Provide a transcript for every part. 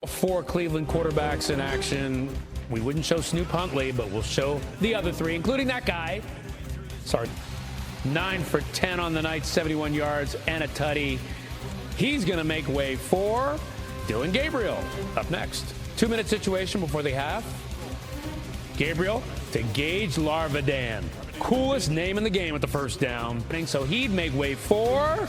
4 Cleveland quarterbacks in action. We wouldn't show Snoop Huntley, but we'll show the other 3, including that guy. Sorry, 9 for 10 on the night, 71 yards and a tutty. He's going to make way for Dillon Gabriel up next. 2-minute situation before the half. Gabriel to Gage Larvadan. Coolest name in the game at the first down. So he'd make way for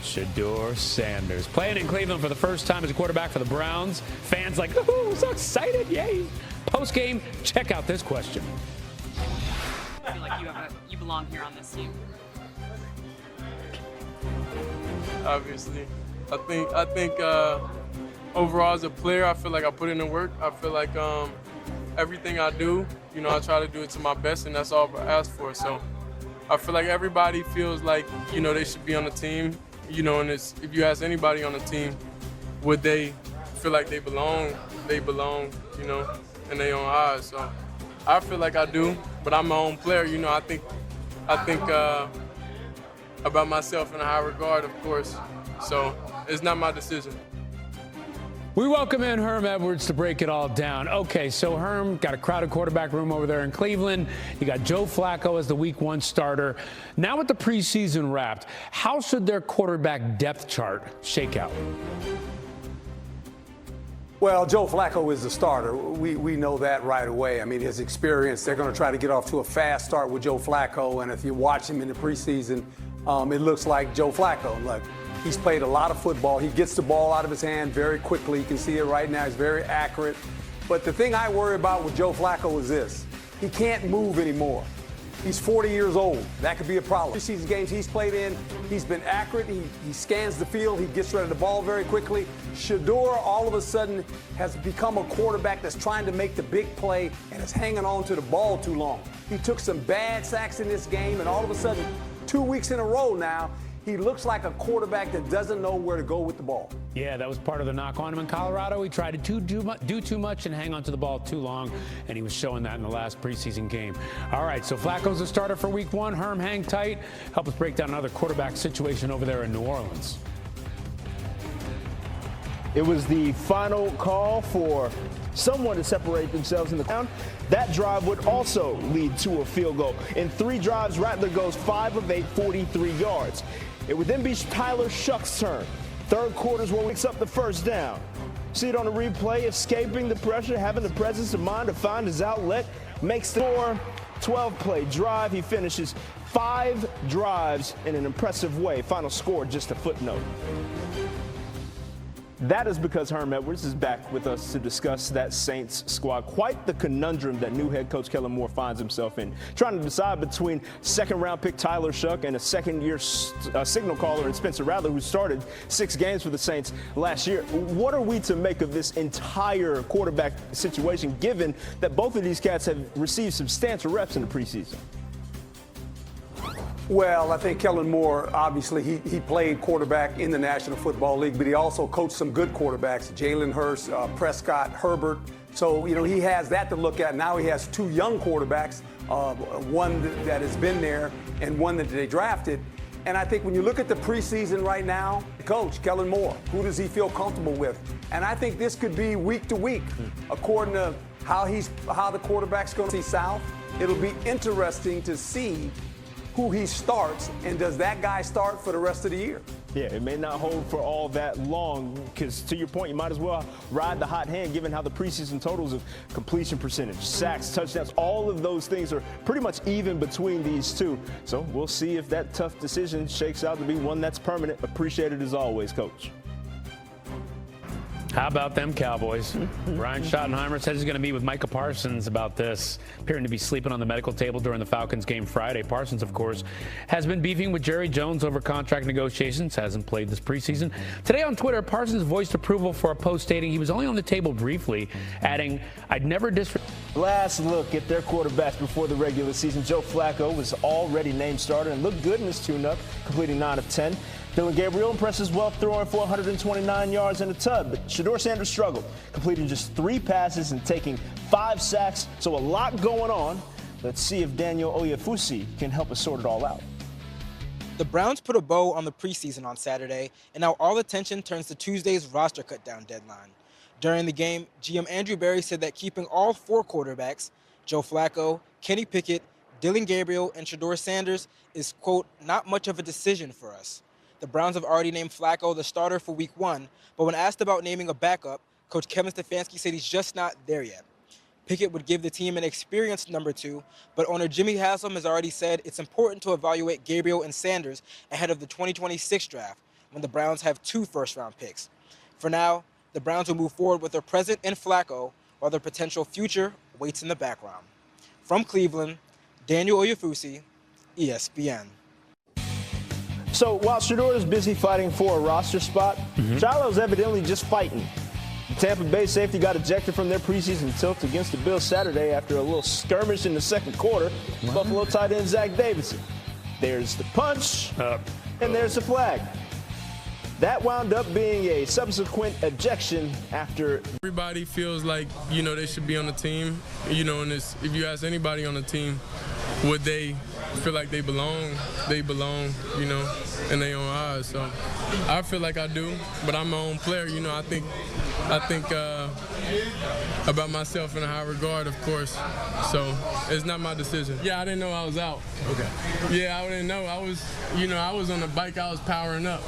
Shedeur Sanders. Playing in Cleveland for the first time as a quarterback for the Browns. Fans like, ooh, so excited, yay. Post-game, check out this question. I feel like you belong here on this team. Obviously. I think overall as a player, I feel like I put in the work. I feel like everything I do, I try to do it to my best, and that's all I ask for. So I feel like everybody feels like, they should be on the team. And if you ask anybody on the team, would they feel like they belong, in their own eyes. So I feel like I do, but I'm my own player. I think about myself in a high regard, of course. So it's not my decision. We welcome in Herm Edwards to break it all down. Okay, so Herm got a crowded quarterback room over there in Cleveland. You got Joe Flacco as the Week 1 starter. Now with the preseason wrapped, how should their quarterback depth chart shake out? Well, Joe Flacco is the starter. We know that right away. I mean, his experience, they're going to try to get off to a fast start with Joe Flacco. And if you watch him in the preseason, it looks like Joe Flacco. Look, he's played a lot of football. He gets the ball out of his hand very quickly. You can see it right now. He's very accurate. But the thing I worry about with Joe Flacco is this. He can't move anymore. He's 40 years old. That could be a problem. Preseason games he's played in, he's been accurate. He scans the field. He gets rid of the ball very quickly. Shedeur all of a sudden has become a quarterback that's trying to make the big play and is hanging on to the ball too long. He took some bad sacks in this game, and all of a sudden, 2 weeks in a row now, he looks like a quarterback that doesn't know where to go with the ball. Yeah, that was part of the knock on him in Colorado. He tried to do too much and hang on to the ball too long, and he was showing that in the last preseason game. All right, so Flacco's the starter for Week 1. Herm, hang tight. Help us break down another quarterback situation over there in New Orleans. It was the final call for someone to separate themselves in the ground. That drive would also lead to a field goal. In 3 drives, Rattler goes 5 of 8, 43 yards. It would then be Tyler Shuck's turn. Third quarter is where he picks up the first down. See it on the replay, escaping the pressure, having the presence of mind to find his outlet, makes the 12-play drive. He finishes 5 drives in an impressive way. Final score, just a footnote. That is because Herm Edwards is back with us to discuss that Saints squad. Quite the conundrum that new head coach Kellen Moore finds himself in. Trying to decide between second-round pick Tyler Shuck and a second-year signal caller in Spencer Rattler, who started 6 games for the Saints last year. What are we to make of this entire quarterback situation, given that both of these cats have received substantial reps in the preseason? Well, I think Kellen Moore, obviously, he played quarterback in the National Football League, but he also coached some good quarterbacks, Jalen Hurts, Prescott, Herbert. So, he has that to look at. Now he has 2 young quarterbacks, one that has been there and one that they drafted. And I think when you look at the preseason right now, coach, Kellen Moore, who does he feel comfortable with? And I think this could be week to week, according to how the quarterback's going to see South. It'll be interesting to see who he starts, and does that guy start for the rest of the year? Yeah, it may not hold for all that long, because to your point, you might as well ride the hot hand, given how the preseason totals of completion percentage, sacks, touchdowns, all of those things are pretty much even between these two. So we'll see if that tough decision shakes out to be one that's permanent. Appreciate it as always, Coach. How about them Cowboys? Brian Schottenheimer says he's going to meet with Micah Parsons about this, appearing to be sleeping on the medical table during the Falcons game Friday. Parsons, of course, has been beefing with Jerry Jones over contract negotiations, hasn't played this preseason. Today on Twitter, Parsons voiced approval for a post stating he was only on the table briefly, adding, "I'd never Last look at their quarterbacks before the regular season. Joe Flacco was already named starter and looked good in his tune-up, completing 9 of 10. Dillon Gabriel impresses well, throwing for 129 yards and a tub, but Shedeur Sanders struggled, completing just 3 passes and taking 5 sacks, so a lot going on. Let's see if Daniel Oyefusi can help us sort it all out. The Browns put a bow on the preseason on Saturday, and now all attention turns to Tuesday's roster cut-down deadline. During the game, GM Andrew Berry said that keeping all 4 quarterbacks, Joe Flacco, Kenny Pickett, Dillon Gabriel, and Shedeur Sanders, is, quote, not much of a decision for us. The Browns have already named Flacco the starter for Week 1, but when asked about naming a backup, Coach Kevin Stefanski said he's just not there yet. Pickett would give the team an experienced number 2, but owner Jimmy Haslam has already said it's important to evaluate Gabriel and Sanders ahead of the 2026 draft, when the Browns have 2 first-round picks. For now, the Browns will move forward with their present in Flacco, while their potential future waits in the background. From Cleveland, Daniel Oyefusi, ESPN. So while Shedeur is busy fighting for a roster spot, Shiloh's evidently just fighting. The Tampa Bay safety got ejected from their preseason tilt against the Bills Saturday after a little skirmish in the second quarter. Buffalo tight end Zach Davidson. There's the punch, and there's the flag. That wound up being a subsequent ejection after. Everybody feels like, they should be on the team. And if you ask anybody on the team, would they feel like they belong, and they own eyes. So I feel like I do, but I'm my own player. I think about myself in a high regard, of course. So it's not my decision. Yeah, I didn't know I was out. Okay. Yeah, I didn't know. I was on the bike. I was powering up.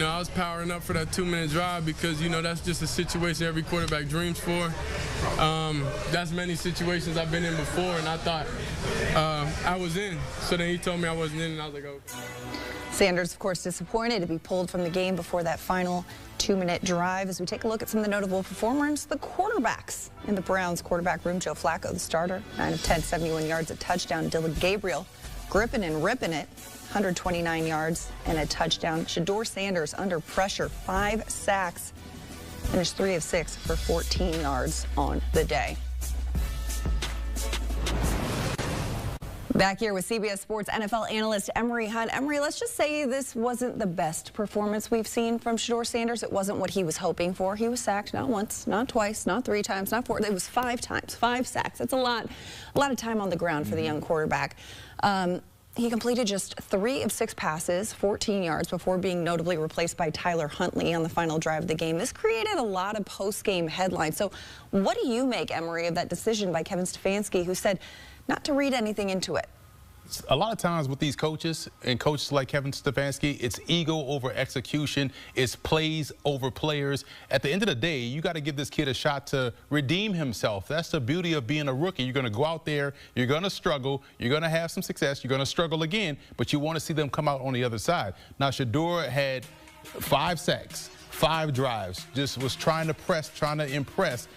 I was powering up for that 2-minute drive because, that's just a situation every quarterback dreams for. That's many situations I've been in before, and I thought I was in. So then he told me I wasn't in, and I was like, okay. Sanders, of course, disappointed to be pulled from the game before that final 2-minute drive. As we take a look at some of the notable performers, the quarterbacks in the Browns quarterback room. Joe Flacco, the starter, 9 of 10, 71 yards, a touchdown. Dillon Gabriel, gripping and ripping it, 129 yards and a touchdown. Shedeur Sanders, under pressure, 5 sacks, finished 3 of 6 for 14 yards on the day. Back here with CBS Sports NFL analyst Emory Hunt. Emory, let's just say this wasn't the best performance we've seen from Shedeur Sanders. It wasn't what he was hoping for. He was sacked not once, not twice, not 3 times, not 4. It was 5 times, 5 sacks. That's a lot of time on the ground for the young quarterback. He completed just 3 of 6 passes, 14 yards, before being notably replaced by Tyler Huntley on the final drive of the game. This created a lot of post-game headlines. So what do you make, Emory, of that decision by Kevin Stefanski, who said not to read anything into it? A lot of times with these coaches and coaches like Kevin Stefanski, it's ego over execution, it's plays over players. At the end of the day, you got to give this kid a shot to redeem himself. That's the beauty of being a rookie. You're going to go out there, you're going to struggle, you're going to have some success, you're going to struggle again, but you want to see them come out on the other side. Now, Shedeur had 5 sacks, 5 drives, just was trying to press, trying to impress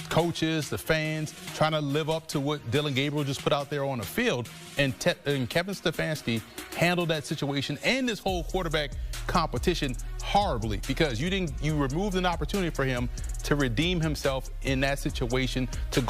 coaches, the fans, trying to live up to what Dillon Gabriel just put out there on the field. And Kevin Stefanski handled that situation and this whole quarterback competition horribly, because you removed an opportunity for him to redeem himself in that situation, to go